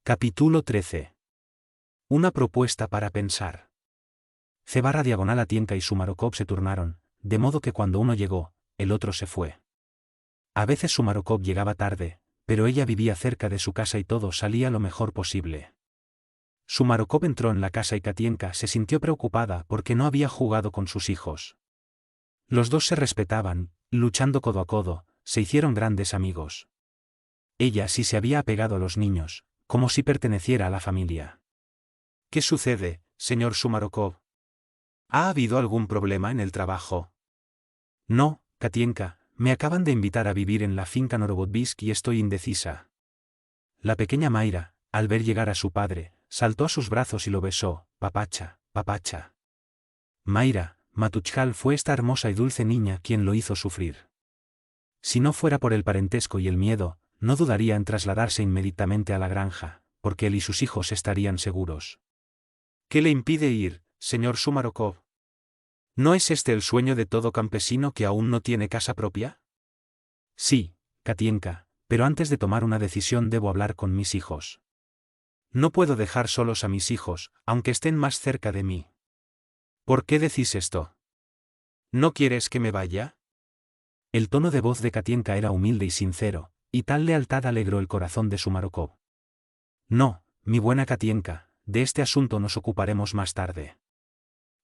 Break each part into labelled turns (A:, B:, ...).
A: Capítulo 13. Una propuesta para pensar. C/Atienka y Sumarokov se turnaron, de modo que cuando uno llegó, el otro se fue. A veces Sumarokov llegaba tarde, pero ella vivía cerca de su casa y todo salía lo mejor posible. Sumarokov entró en la casa y Katienka se sintió preocupada porque no había jugado con sus hijos. Los dos se respetaban, luchando codo a codo, se hicieron grandes amigos. Ella sí se había apegado a los niños, como si perteneciera a la familia. ¿Qué sucede, señor Sumarokov? ¿Ha habido algún problema en el trabajo? No, Katienka, me acaban de invitar a vivir en la finca Norodobinsk y estoy indecisa. La pequeña Mayra, al ver llegar a su padre, saltó a sus brazos y lo besó. Papacha, papacha. Mayra, Matuchkal fue esta hermosa y dulce niña quien lo hizo sufrir. Si no fuera por el parentesco y el miedo, no dudaría en trasladarse inmediatamente a la granja, porque él y sus hijos estarían seguros. ¿Qué le impide ir, señor Sumarokov? ¿No es este el sueño de todo campesino que aún no tiene casa propia? Sí, Katienka, pero antes de tomar una decisión debo hablar con mis hijos. No puedo dejar solos a mis hijos, aunque estén más cerca de mí. ¿Por qué decís esto? ¿No quieres que me vaya? El tono de voz de Katienka era humilde y sincero, y tal lealtad alegró el corazón de Sumarokov. No, mi buena Katienka, de este asunto nos ocuparemos más tarde.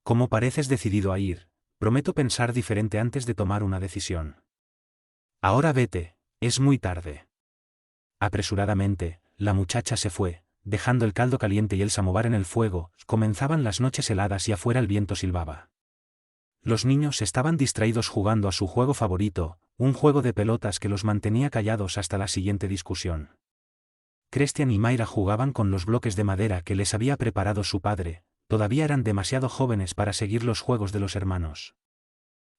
A: Como pareces decidido a ir, prometo pensar diferente antes de tomar una decisión. Ahora vete, es muy tarde. Apresuradamente, la muchacha se fue, dejando el caldo caliente y el samovar en el fuego. Comenzaban las noches heladas y afuera el viento silbaba. Los niños estaban distraídos jugando a su juego favorito, un juego de pelotas que los mantenía callados hasta la siguiente discusión. Christian y Mayra jugaban con los bloques de madera que les había preparado su padre, todavía eran demasiado jóvenes para seguir los juegos de los hermanos.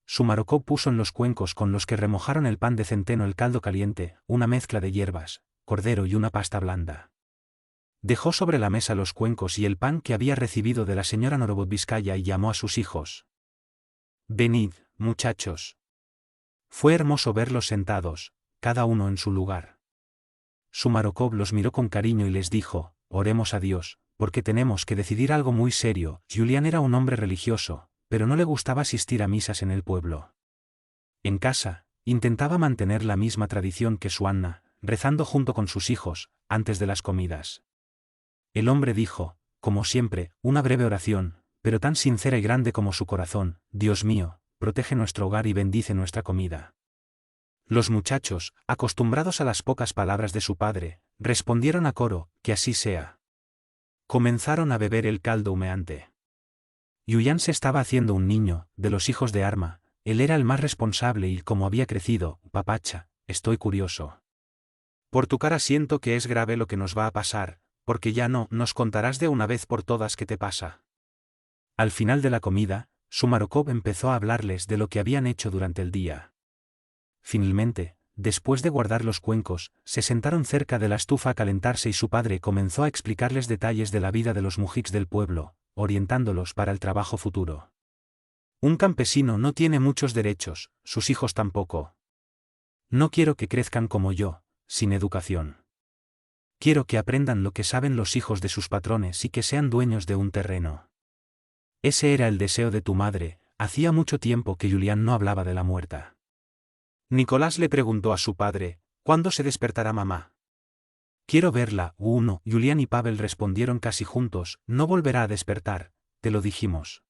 A: Sumarokov puso en los cuencos con los que remojaron el pan de centeno el caldo caliente, una mezcla de hierbas, cordero y una pasta blanda. Dejó sobre la mesa los cuencos y el pan que había recibido de la señora Norodobinskaya y llamó a sus hijos. Venid, muchachos. Fue hermoso verlos sentados, cada uno en su lugar. Sumarokov los miró con cariño y les dijo, oremos a Dios, porque tenemos que decidir algo muy serio. Julián era un hombre religioso, pero no le gustaba asistir a misas en el pueblo. En casa, intentaba mantener la misma tradición que su Anna, rezando junto con sus hijos, antes de las comidas. El hombre dijo, como siempre, una breve oración, pero tan sincera y grande como su corazón: Dios mío, protege nuestro hogar y bendice nuestra comida. Los muchachos, acostumbrados a las pocas palabras de su padre, respondieron a coro, que así sea. Comenzaron a beber el caldo humeante. Julián se estaba haciendo un niño, de los hijos de Arma, él era el más responsable y como había crecido, papacha, estoy curioso. Por tu cara siento que es grave lo que nos va a pasar, porque ya no nos contarás de una vez por todas qué te pasa. Al final de la comida, Sumarokov empezó a hablarles de lo que habían hecho durante el día. Finalmente, después de guardar los cuencos, se sentaron cerca de la estufa a calentarse y su padre comenzó a explicarles detalles de la vida de los mujiks del pueblo, orientándolos para el trabajo futuro. Un campesino no tiene muchos derechos, sus hijos tampoco. No quiero que crezcan como yo, sin educación. Quiero que aprendan lo que saben los hijos de sus patrones y que sean dueños de un terreno. Ese era el deseo de tu madre. Hacía mucho tiempo que Julián no hablaba de la muerta. Nicolás le preguntó a su padre, ¿cuándo se despertará mamá? Quiero verla. Julián y Pavel respondieron casi juntos, no volverá a despertar, te lo dijimos.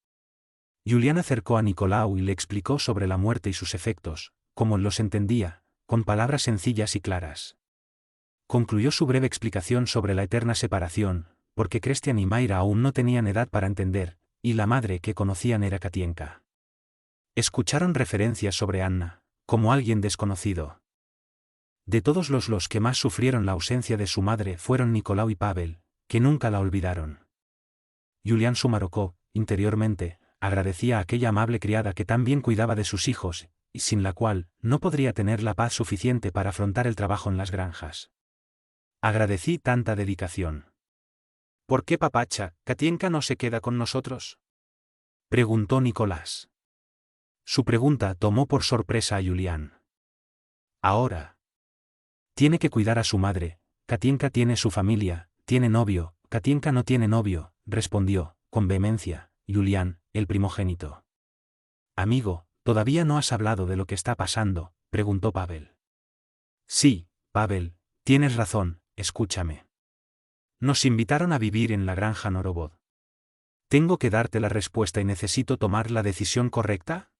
A: Julián acercó a Nicolau y le explicó sobre la muerte y sus efectos, como él los entendía, con palabras sencillas y claras. Concluyó su breve explicación sobre la eterna separación, porque Christian y Mayra aún no tenían edad para entender, y la madre que conocían era Katienka. Escucharon referencias sobre Anna, como alguien desconocido. De todos los que más sufrieron la ausencia de su madre fueron Nicolau y Pavel, que nunca la olvidaron. Julián Sumarokov, interiormente, agradecía a aquella amable criada que tan bien cuidaba de sus hijos, y sin la cual no podría tener la paz suficiente para afrontar el trabajo en las granjas. Agradecí tanta dedicación. ¿Por qué papacha, Katienka no se queda con nosotros? Preguntó Nicolás. Su pregunta tomó por sorpresa a Julián. Ahora. Tiene que cuidar a su madre, Katienka tiene su familia, tiene novio, Katienka no tiene novio, respondió, con vehemencia, Julián, el primogénito. Amigo, ¿todavía no has hablado de lo que está pasando?, preguntó Pavel. Sí, Pavel, tienes razón, escúchame. Nos invitaron a vivir en la granja Norovod. Tengo que darte la respuesta y necesito tomar la decisión correcta.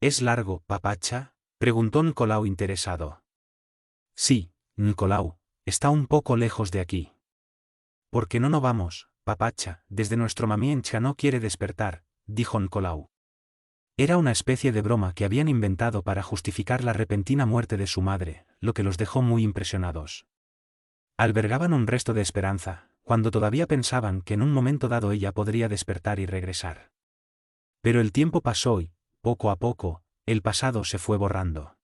A: ¿Es largo, papacha?, preguntó Nicolau interesado. Sí, Nicolau, está un poco lejos de aquí. ¿Por qué no vamos, papacha? Desde nuestro mamiencha no quiere despertar, dijo Nicolau. Era una especie de broma que habían inventado para justificar la repentina muerte de su madre, lo que los dejó muy impresionados. Albergaban un resto de esperanza, cuando todavía pensaban que en un momento dado ella podría despertar y regresar. Pero el tiempo pasó y, poco a poco, el pasado se fue borrando.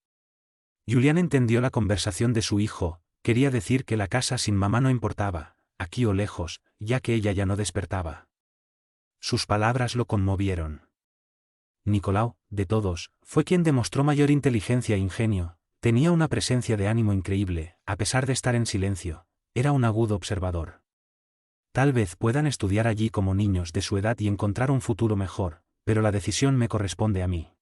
A: Julián entendió la conversación de su hijo, quería decir que la casa sin mamá no importaba, aquí o lejos, ya que ella ya no despertaba. Sus palabras lo conmovieron. Nicolau, de todos, fue quien demostró mayor inteligencia e ingenio, tenía una presencia de ánimo increíble, a pesar de estar en silencio, era un agudo observador. Tal vez puedan estudiar allí como niños de su edad y encontrar un futuro mejor, pero la decisión me corresponde a mí.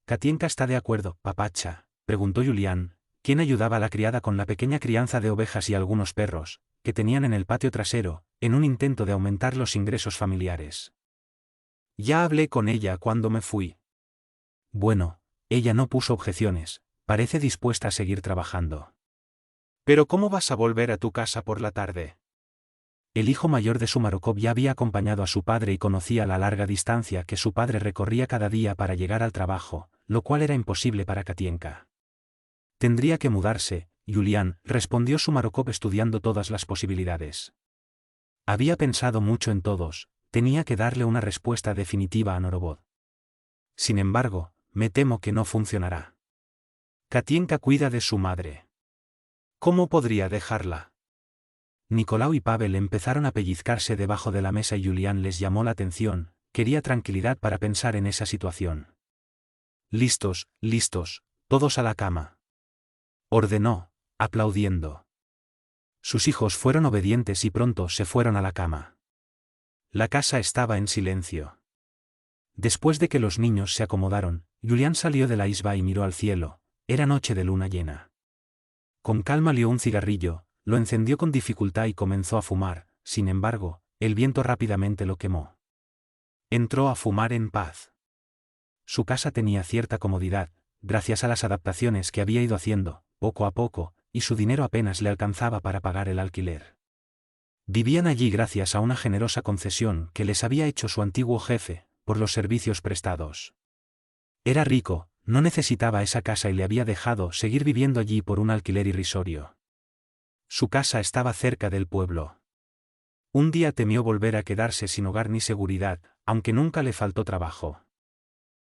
A: ¿Katienka está de acuerdo, papacha?, preguntó Julián, quien ayudaba a la criada con la pequeña crianza de ovejas y algunos perros, que tenían en el patio trasero, en un intento de aumentar los ingresos familiares. Ya hablé con ella cuando me fui. Bueno, ella no puso objeciones, parece dispuesta a seguir trabajando. ¿Pero cómo vas a volver a tu casa por la tarde? El hijo mayor de Sumarokov ya había acompañado a su padre y conocía la larga distancia que su padre recorría cada día para llegar al trabajo, lo cual era imposible para Katienka. Tendría que mudarse, Julián, respondió Sumarokov estudiando todas las posibilidades. Había pensado mucho en todos, tenía que darle una respuesta definitiva a Norovod. Sin embargo, me temo que no funcionará. Katienka cuida de su madre. ¿Cómo podría dejarla? Nicolau y Pavel empezaron a pellizcarse debajo de la mesa y Julián les llamó la atención, quería tranquilidad para pensar en esa situación. Listos, todos a la cama. Ordenó, aplaudiendo. Sus hijos fueron obedientes y pronto se fueron a la cama. La casa estaba en silencio. Después de que los niños se acomodaron, Julián salió de la isba y miró al cielo, era noche de luna llena. Con calma lió un cigarrillo, lo encendió con dificultad y comenzó a fumar, sin embargo, el viento rápidamente lo quemó. Entró a fumar en paz. Su casa tenía cierta comodidad, gracias a las adaptaciones que había ido haciendo, poco a poco, y su dinero apenas le alcanzaba para pagar el alquiler. Vivían allí gracias a una generosa concesión que les había hecho su antiguo jefe, por los servicios prestados. Era rico, no necesitaba esa casa y le había dejado seguir viviendo allí por un alquiler irrisorio. Su casa estaba cerca del pueblo. Un día temió volver a quedarse sin hogar ni seguridad, aunque nunca le faltó trabajo.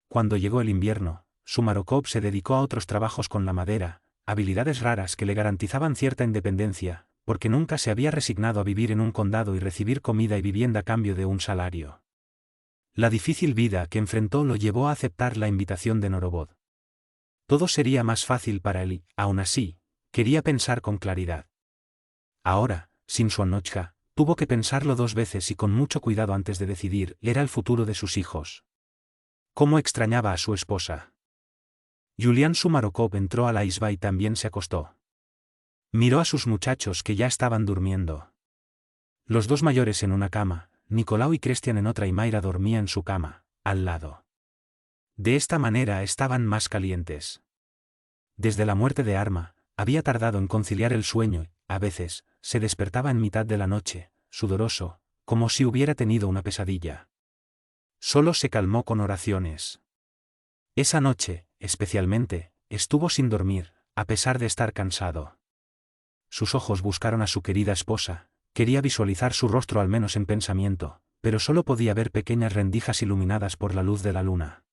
A: Cuando llegó el invierno, Sumarokov se dedicó a otros trabajos con la madera, habilidades raras que le garantizaban cierta independencia, porque nunca se había resignado a vivir en un condado y recibir comida y vivienda a cambio de un salario. La difícil vida que enfrentó lo llevó a aceptar la invitación de Norovod. Todo sería más fácil para él y, aún así, quería pensar con claridad. Ahora, sin su Annochka, tuvo que pensarlo 2 veces y con mucho cuidado antes de decidir, era el futuro de sus hijos. ¿Cómo extrañaba a su esposa? Julián Sumarokov entró a la isba y también se acostó. Miró a sus muchachos que ya estaban durmiendo. Los 2 mayores en una cama, Nicolau y Cristian en otra y Mayra dormía en su cama, al lado. De esta manera estaban más calientes. Desde la muerte de Arma, había tardado en conciliar el sueño y, a veces, se despertaba en mitad de la noche, sudoroso, como si hubiera tenido una pesadilla. Solo se calmó con oraciones. Esa noche, especialmente, estuvo sin dormir, a pesar de estar cansado. Sus ojos buscaron a su querida esposa, quería visualizar su rostro al menos en pensamiento, pero solo podía ver pequeñas rendijas iluminadas por la luz de la luna.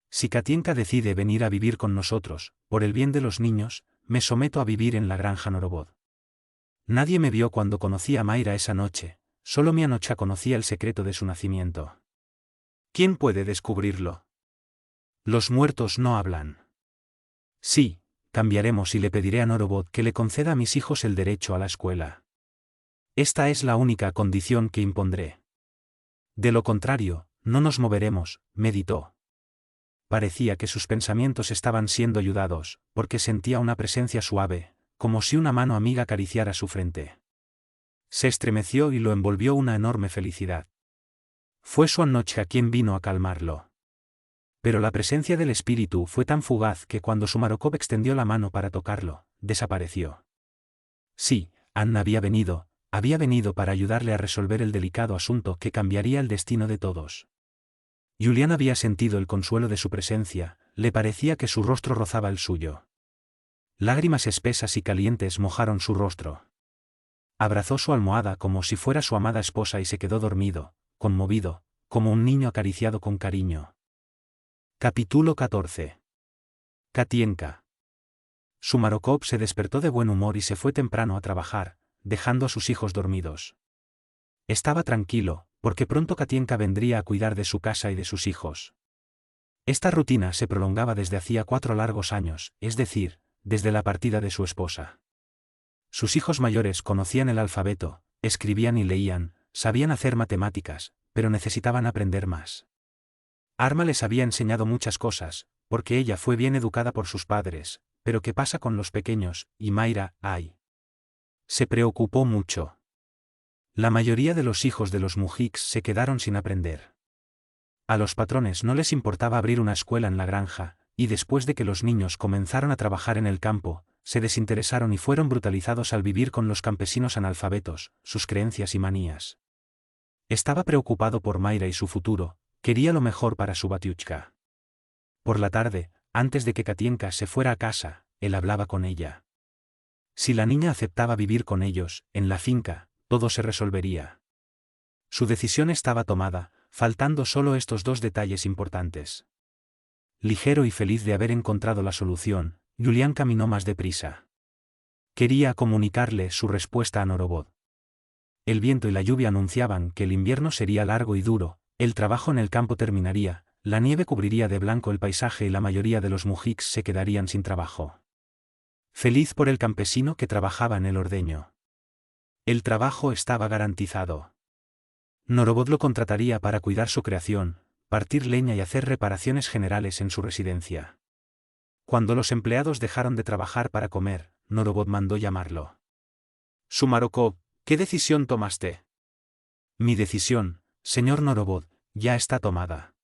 A: Si Katienka decide venir a vivir con nosotros, por el bien de los niños, me someto a vivir en la granja Norovod. Nadie me vio cuando conocí a Mayra esa noche, solo mi Annochka conocía el secreto de su nacimiento. ¿Quién puede descubrirlo? Los muertos no hablan. Sí, cambiaremos y le pediré a Norovod que le conceda a mis hijos el derecho a la escuela. Esta es la única condición que impondré. De lo contrario, no nos moveremos, meditó. Parecía que sus pensamientos estaban siendo ayudados, porque sentía una presencia suave, como si una mano amiga acariciara su frente. Se estremeció y lo envolvió una enorme felicidad. Fue su Annochka quien vino a calmarlo. Pero la presencia del espíritu fue tan fugaz que cuando Sumarokov extendió la mano para tocarlo, desapareció. Sí, Anna había venido para ayudarle a resolver el delicado asunto que cambiaría el destino de todos. Julián había sentido el consuelo de su presencia, le parecía que su rostro rozaba el suyo. Lágrimas espesas y calientes mojaron su rostro. Abrazó su almohada como si fuera su amada esposa y se quedó dormido, conmovido, como un niño acariciado con cariño. Capítulo 14. Katienka. Sumarokov se despertó de buen humor y se fue temprano a trabajar, dejando a sus hijos dormidos. Estaba tranquilo, porque pronto Katienka vendría a cuidar de su casa y de sus hijos. Esta rutina se prolongaba desde hacía 4 largos años, es decir, desde la partida de su esposa. Sus hijos mayores conocían el alfabeto, escribían y leían, sabían hacer matemáticas, pero necesitaban aprender más. Arma les había enseñado muchas cosas, porque ella fue bien educada por sus padres, pero ¿qué pasa con los pequeños? Y Mayra, ay. Se preocupó mucho. La mayoría de los hijos de los mujiks se quedaron sin aprender. A los patrones no les importaba abrir una escuela en la granja, y después de que los niños comenzaron a trabajar en el campo, se desinteresaron y fueron brutalizados al vivir con los campesinos analfabetos, sus creencias y manías. Estaba preocupado por Mayra y su futuro, quería lo mejor para su batiuchka. Por la tarde, antes de que Katienka se fuera a casa, él hablaba con ella. Si la niña aceptaba vivir con ellos, en la finca, todo se resolvería. Su decisión estaba tomada, faltando solo estos 2 detalles importantes. Ligero y feliz de haber encontrado la solución, Julián caminó más deprisa. Quería comunicarle su respuesta a Norovod. El viento y la lluvia anunciaban que el invierno sería largo y duro, el trabajo en el campo terminaría, la nieve cubriría de blanco el paisaje y la mayoría de los mujiks se quedarían sin trabajo. Feliz por el campesino que trabajaba en el ordeño. El trabajo estaba garantizado. Norovod lo contrataría para cuidar su creación, partir leña y hacer reparaciones generales en su residencia. Cuando los empleados dejaron de trabajar para comer, Norovod mandó llamarlo. Sumarokov, ¿qué decisión tomaste? Mi decisión, señor Norovod, ya está tomada.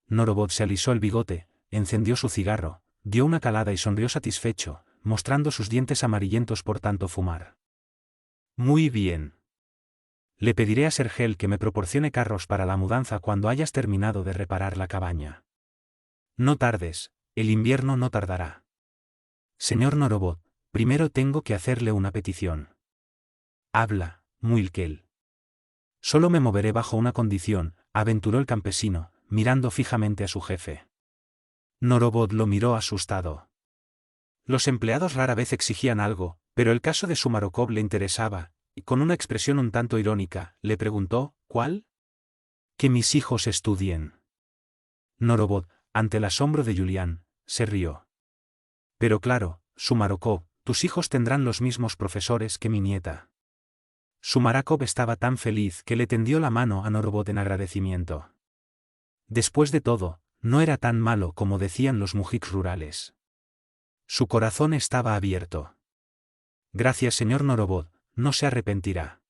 A: Norovod se alisó el bigote, encendió su cigarro, dio una calada y sonrió satisfecho, mostrando sus dientes amarillentos por tanto fumar. Muy bien. Le pediré a Sergel que me proporcione carros para la mudanza cuando hayas terminado de reparar la cabaña. No tardes, el invierno no tardará. Señor Norovod, primero tengo que hacerle una petición. Habla, Muilkel. Solo me moveré bajo una condición, aventuró el campesino, mirando fijamente a su jefe. Norovod lo miró asustado. Los empleados rara vez exigían algo, pero el caso de Sumarokov le interesaba, y con una expresión un tanto irónica, le preguntó, ¿cuál? Que mis hijos estudien. Norovod, ante el asombro de Julián, se rió. Pero claro, Sumarokov, tus hijos tendrán los mismos profesores que mi nieta. Sumarokov estaba tan feliz que le tendió la mano a Norovod en agradecimiento. Después de todo, no era tan malo como decían los mujiks rurales. Su corazón estaba abierto. Gracias, señor Norovod, no se arrepentirá.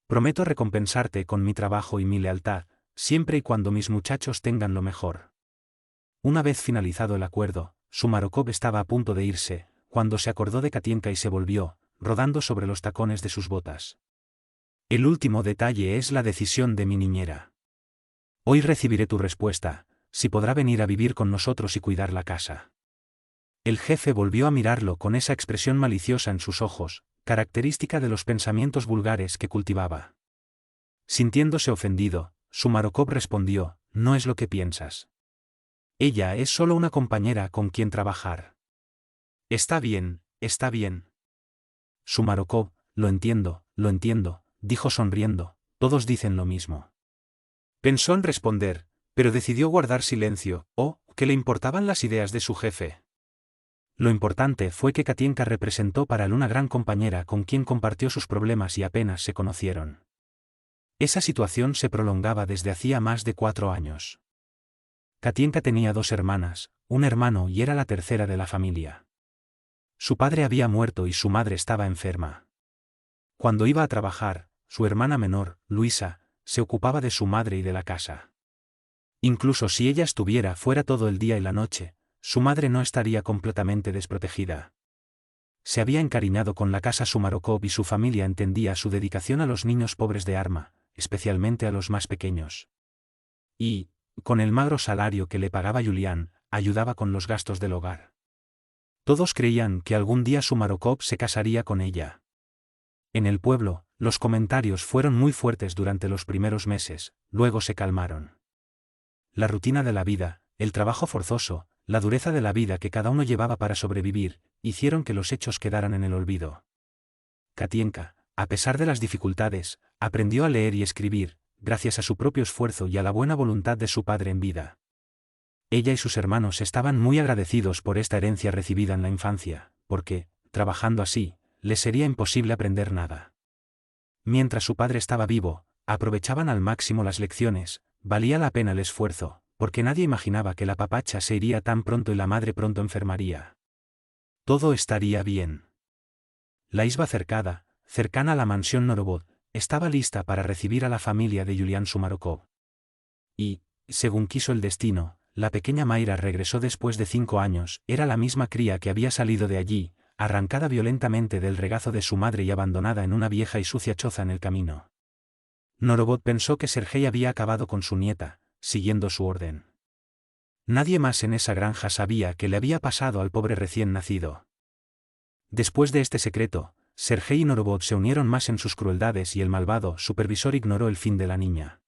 A: Prometo recompensarte con mi trabajo y mi lealtad, siempre y cuando mis muchachos tengan lo mejor. Una vez finalizado el acuerdo, Sumarokov estaba a punto de irse, cuando se acordó de Katienka y se volvió, rodando sobre los tacones de sus botas. El último detalle es la decisión de mi niñera. Hoy recibiré tu respuesta, si podrá venir a vivir con nosotros y cuidar la casa. El jefe volvió a mirarlo con esa expresión maliciosa en sus ojos, característica de los pensamientos vulgares que cultivaba. Sintiéndose ofendido, Sumarokov respondió, no es lo que piensas. Ella es solo una compañera con quien trabajar. Está bien, está bien. Sumarokov, lo entiendo, dijo sonriendo, todos dicen lo mismo. Pensó en responder, pero decidió guardar silencio, que le importaban las ideas de su jefe. Lo importante fue que Katienka representó para él una gran compañera con quien compartió sus problemas y apenas se conocieron. Esa situación se prolongaba desde hacía más de 4 años. Katienka tenía 2 hermanas, un hermano y era la tercera de la familia. Su padre había muerto y su madre estaba enferma. Cuando iba a trabajar, su hermana menor, Luisa, se ocupaba de su madre y de la casa. Incluso si ella estuviera fuera todo el día y la noche, su madre no estaría completamente desprotegida. Se había encariñado con la casa Sumarokov y su familia entendía su dedicación a los niños pobres de Arma, especialmente a los más pequeños. Y, con el magro salario que le pagaba Julián, ayudaba con los gastos del hogar. Todos creían que algún día Sumarokov se casaría con ella. En el pueblo, los comentarios fueron muy fuertes durante los primeros meses, luego se calmaron. La rutina de la vida, el trabajo forzoso, la dureza de la vida que cada uno llevaba para sobrevivir, hicieron que los hechos quedaran en el olvido. Katienka, a pesar de las dificultades, aprendió a leer y escribir, gracias a su propio esfuerzo y a la buena voluntad de su padre en vida. Ella y sus hermanos estaban muy agradecidos por esta herencia recibida en la infancia, porque, trabajando así, les sería imposible aprender nada. Mientras su padre estaba vivo, aprovechaban al máximo las lecciones, valía la pena el esfuerzo, porque nadie imaginaba que la papacha se iría tan pronto y la madre pronto enfermaría. Todo estaría bien. La isba cercana a la mansión Norovod, estaba lista para recibir a la familia de Julián Sumarokov. Y, según quiso el destino, la pequeña Mayra regresó después de 5 años, era la misma cría que había salido de allí, arrancada violentamente del regazo de su madre y abandonada en una vieja y sucia choza en el camino. Norovod pensó que Sergei había acabado con su nieta, siguiendo su orden. Nadie más en esa granja sabía qué le había pasado al pobre recién nacido. Después de este secreto, Sergei y Norovod se unieron más en sus crueldades y el malvado supervisor ignoró el fin de la niña.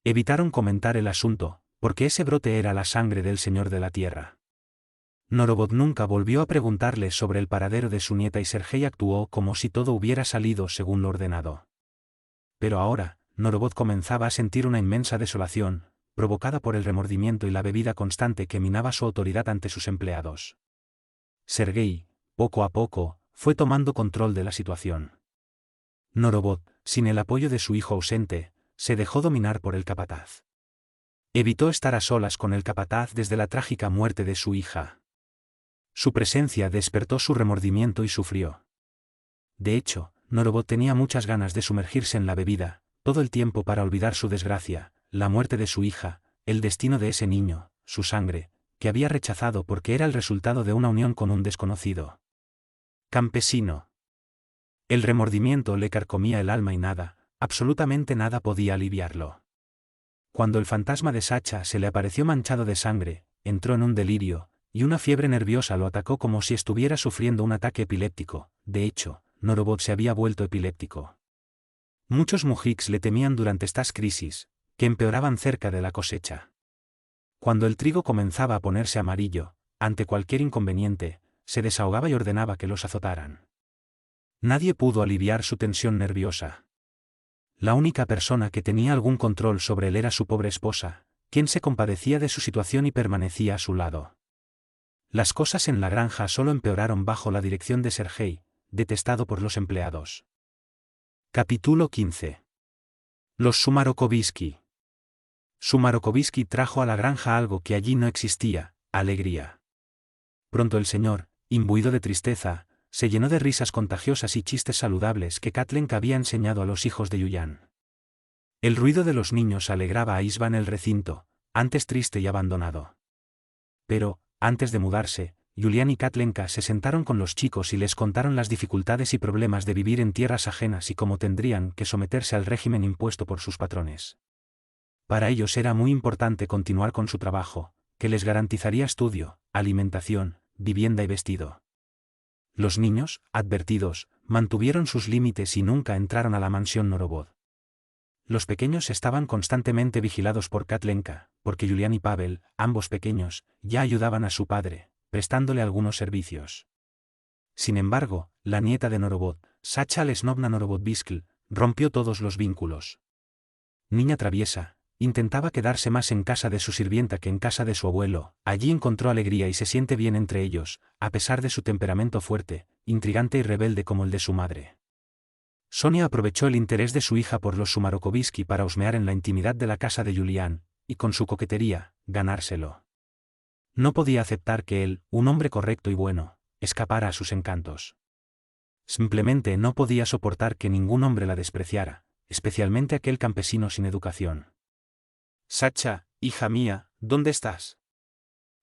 A: Evitaron comentar el asunto, porque ese brote era la sangre del Señor de la Tierra. Norovod nunca volvió a preguntarle sobre el paradero de su nieta y Sergei actuó como si todo hubiera salido según lo ordenado. Pero ahora, Norovod comenzaba a sentir una inmensa desolación, provocada por el remordimiento y la bebida constante que minaba su autoridad ante sus empleados. Sergei, poco a poco, fue tomando control de la situación. Norovod, sin el apoyo de su hijo ausente, se dejó dominar por el capataz. Evitó estar a solas con el capataz desde la trágica muerte de su hija. Su presencia despertó su remordimiento y sufrió. De hecho, Norovod tenía muchas ganas de sumergirse en la bebida, todo el tiempo para olvidar su desgracia, la muerte de su hija, el destino de ese niño, su sangre, que había rechazado porque era el resultado de una unión con un desconocido campesino. El remordimiento le carcomía el alma y nada, absolutamente nada podía aliviarlo. Cuando el fantasma de Sacha se le apareció manchado de sangre, entró en un delirio, y una fiebre nerviosa lo atacó como si estuviera sufriendo un ataque epiléptico. De hecho, Norovod se había vuelto epiléptico. Muchos mujiks le temían durante estas crisis, que empeoraban cerca de la cosecha. Cuando el trigo comenzaba a ponerse amarillo, ante cualquier inconveniente, se desahogaba y ordenaba que los azotaran. Nadie pudo aliviar su tensión nerviosa. La única persona que tenía algún control sobre él era su pobre esposa, quien se compadecía de su situación y permanecía a su lado. Las cosas en la granja solo empeoraron bajo la dirección de Sergei, detestado por los empleados. Capítulo 15. Los Sumarokovsky. Sumarokovsky trajo a la granja algo que allí no existía, alegría. Pronto el señor, imbuido de tristeza, se llenó de risas contagiosas y chistes saludables que Katlenka había enseñado a los hijos de Julián. El ruido de los niños alegraba a Isvan el recinto, antes triste y abandonado. Pero, antes de mudarse, Julián y Katlenka se sentaron con los chicos y les contaron las dificultades y problemas de vivir en tierras ajenas y cómo tendrían que someterse al régimen impuesto por sus patrones. Para ellos era muy importante continuar con su trabajo, que les garantizaría estudio, alimentación, vivienda y vestido. Los niños, advertidos, mantuvieron sus límites y nunca entraron a la mansión Norovod. Los pequeños estaban constantemente vigilados por Katlenka, porque Julián y Pavel, ambos pequeños, ya ayudaban a su padre, prestándole algunos servicios. Sin embargo, la nieta de Norovod, Sacha Lesnovna Norovod-Biskl, rompió todos los vínculos. Niña traviesa, intentaba quedarse más en casa de su sirvienta que en casa de su abuelo. Allí encontró alegría y se siente bien entre ellos, a pesar de su temperamento fuerte, intrigante y rebelde como el de su madre. Sonia aprovechó el interés de su hija por los Sumarokovsky para husmear en la intimidad de la casa de Julián, y con su coquetería, ganárselo. No podía aceptar que él, un hombre correcto y bueno, escapara a sus encantos. Simplemente no podía soportar que ningún hombre la despreciara, especialmente aquel campesino sin educación. «Sacha, hija mía, ¿dónde estás?»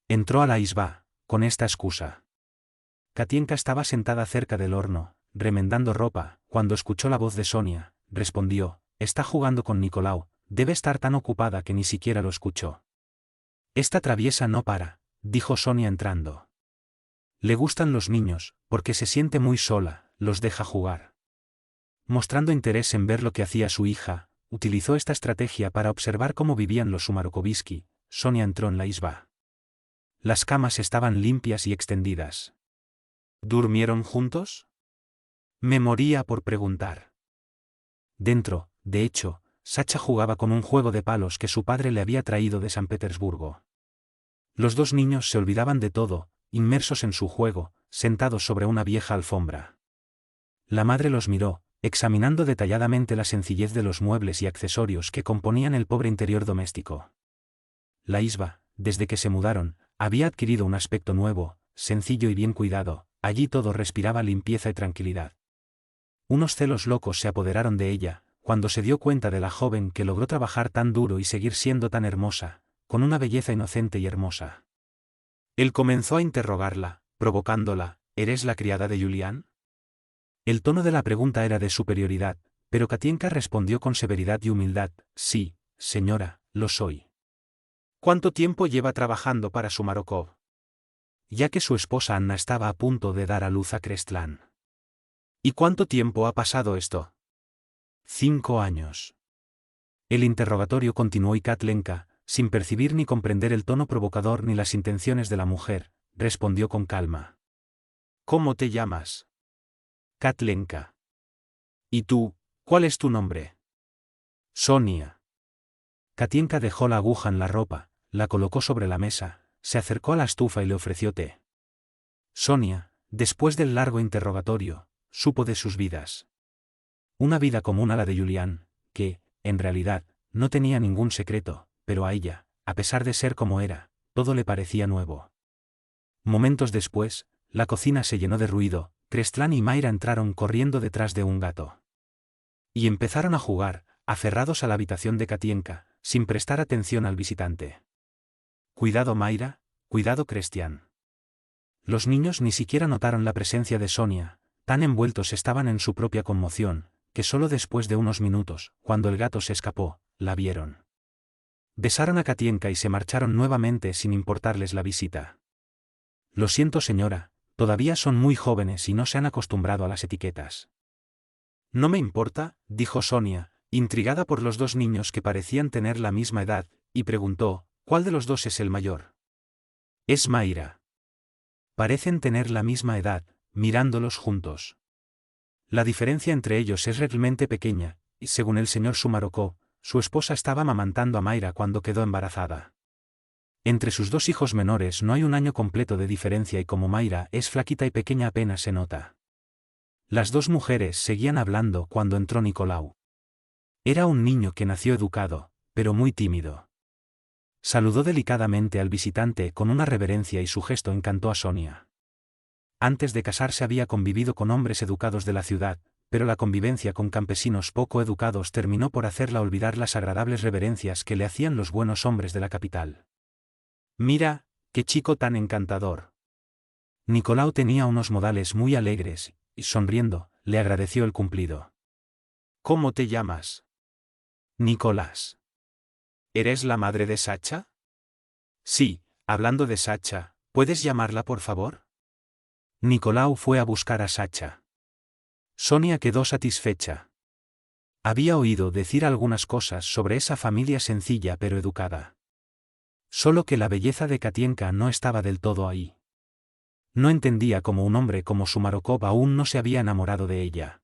A: Entró a la isba, con esta excusa. Katienka estaba sentada cerca del horno, remendando ropa. Cuando escuchó la voz de Sonia, respondió: «Está jugando con Nicolau, debe estar tan ocupada que ni siquiera lo escuchó». «Esta traviesa no para», dijo Sonia entrando. «Le gustan los niños, porque se siente muy sola, los deja jugar». Mostrando interés en ver lo que hacía su hija, utilizó esta estrategia para observar cómo vivían los Sumarokovsky. Sonia entró en la isba. Las camas estaban limpias y extendidas. ¿Durmieron juntos? Me moría por preguntar. Dentro, de hecho, Sacha jugaba con un juego de palos que su padre le había traído de San Petersburgo. Los dos niños se olvidaban de todo, inmersos en su juego, sentados sobre una vieja alfombra. La madre los miró, examinando detalladamente la sencillez de los muebles y accesorios que componían el pobre interior doméstico. La isba, desde que se mudaron, había adquirido un aspecto nuevo, sencillo y bien cuidado. Allí todo respiraba limpieza y tranquilidad. Unos celos locos se apoderaron de ella, cuando se dio cuenta de la joven que logró trabajar tan duro y seguir siendo tan hermosa, con una belleza inocente y hermosa. Él comenzó a interrogarla, provocándola: ¿eres la criada de Julián? El tono de la pregunta era de superioridad, pero Katienka respondió con severidad y humildad: sí, señora, lo soy. ¿Cuánto tiempo lleva trabajando para Sumarokov? Ya que su esposa Anna estaba a punto de dar a luz a Krestlan. ¿Y cuánto tiempo ha pasado esto? 5 años. El interrogatorio continuó y Katlenka, sin percibir ni comprender el tono provocador ni las intenciones de la mujer, respondió con calma. ¿Cómo te llamas? Katlenka. ¿Y tú, cuál es tu nombre? Sonia. Katienka dejó la aguja en la ropa, la colocó sobre la mesa, se acercó a la estufa y le ofreció té. Sonia, después del largo interrogatorio, supo de sus vidas. Una vida común a la de Julián, que, en realidad, no tenía ningún secreto, pero a ella, a pesar de ser como era, todo le parecía nuevo. Momentos después, la cocina se llenó de ruido. Krestlan y Mayra entraron corriendo detrás de un gato. Y empezaron a jugar, aferrados a la habitación de Katienka, sin prestar atención al visitante. Cuidado Mayra, cuidado Krestian. Los niños ni siquiera notaron la presencia de Sonia, tan envueltos estaban en su propia conmoción, que solo después de unos minutos, cuando el gato se escapó, la vieron. Besaron a Katienka y se marcharon nuevamente sin importarles la visita. Lo siento señora, todavía son muy jóvenes y no se han acostumbrado a las etiquetas. No me importa, dijo Sonia, intrigada por los dos niños que parecían tener la misma edad, y preguntó: ¿cuál de los dos es el mayor? Es Mayra. Parecen tener la misma edad, mirándolos juntos. La diferencia entre ellos es realmente pequeña, y según el señor Sumarokov, su esposa estaba amamantando a Mayra cuando quedó embarazada. Entre sus dos hijos menores no hay un año completo de diferencia y como Mayra es flaquita y pequeña apenas se nota. Las dos mujeres seguían hablando cuando entró Nicolau. Era un niño que nació educado, pero muy tímido. Saludó delicadamente al visitante con una reverencia y su gesto encantó a Sonia. Antes de casarse había convivido con hombres educados de la ciudad, pero la convivencia con campesinos poco educados terminó por hacerla olvidar las agradables reverencias que le hacían los buenos hombres de la capital. Mira, qué chico tan encantador. Nicolau tenía unos modales muy alegres, y sonriendo, le agradeció el cumplido. ¿Cómo te llamas? Nicolás. ¿Eres la madre de Sacha? Sí, hablando de Sacha, ¿puedes llamarla por favor? Nicolau fue a buscar a Sacha. Sonia quedó satisfecha. Había oído decir algunas cosas sobre esa familia sencilla pero educada. Solo que la belleza de Katienka no estaba del todo ahí. No entendía cómo un hombre como Sumarokov aún no se había enamorado de ella.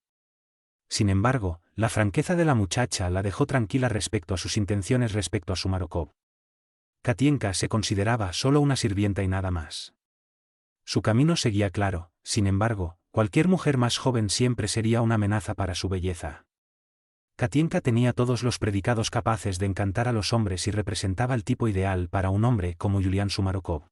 A: Sin embargo, la franqueza de la muchacha la dejó tranquila respecto a sus intenciones respecto a Sumarokov. Katienka se consideraba solo una sirvienta y nada más. Su camino seguía claro, sin embargo, cualquier mujer más joven siempre sería una amenaza para su belleza. Katienka tenía todos los predicados capaces de encantar a los hombres y representaba el tipo ideal para un hombre como Yulian Sumarokov.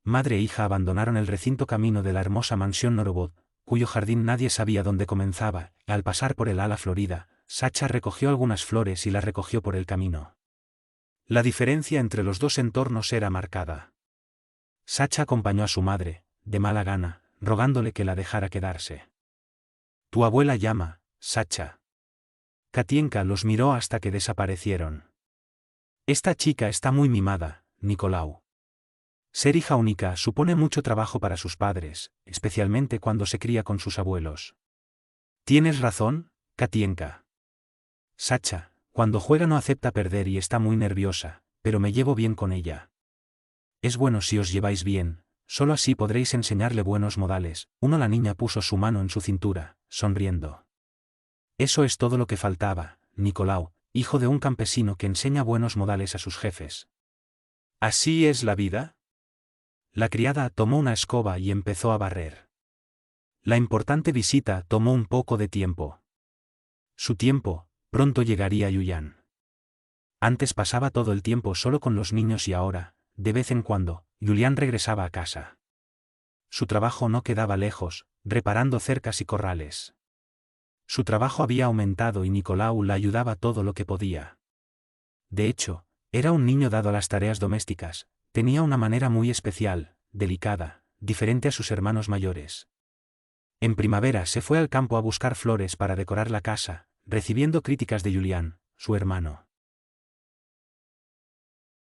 A: Madre e hija abandonaron el recinto camino de la hermosa mansión Norovod, cuyo jardín nadie sabía dónde comenzaba, y al pasar por el ala florida, Sacha recogió algunas flores y las recogió por el camino. La diferencia entre los dos entornos era marcada. Sacha acompañó a su madre, de mala gana, rogándole que la dejara quedarse. «Tu abuela llama, Sacha». Katienka los miró hasta que desaparecieron. «Esta chica está muy mimada, Nicolau. Ser hija única supone mucho trabajo para sus padres, especialmente cuando se cría con sus abuelos». «Tienes razón, Katienka. Sacha, cuando juega no acepta perder y está muy nerviosa, pero me llevo bien con ella. Es bueno si os lleváis bien, solo así podréis enseñarle buenos modales». La niña puso su mano en su cintura, sonriendo. «Eso es todo lo que faltaba, Nicolau, hijo de un campesino que enseña buenos modales a sus jefes». «¿Así es la vida?». La criada tomó una escoba y empezó a barrer. La importante visita tomó un poco de tiempo. Su tiempo, pronto llegaría Yulian. Antes pasaba todo el tiempo solo con los niños y ahora, de vez en cuando, Yulian regresaba a casa. Su trabajo no quedaba lejos, reparando cercas y corrales. Su trabajo había aumentado y Nicolau la ayudaba todo lo que podía. De hecho, era un niño dado a las tareas domésticas, tenía una manera muy especial, delicada, diferente a sus hermanos mayores. En primavera se fue al campo a buscar flores para decorar la casa, recibiendo críticas de Yulian, su hermano.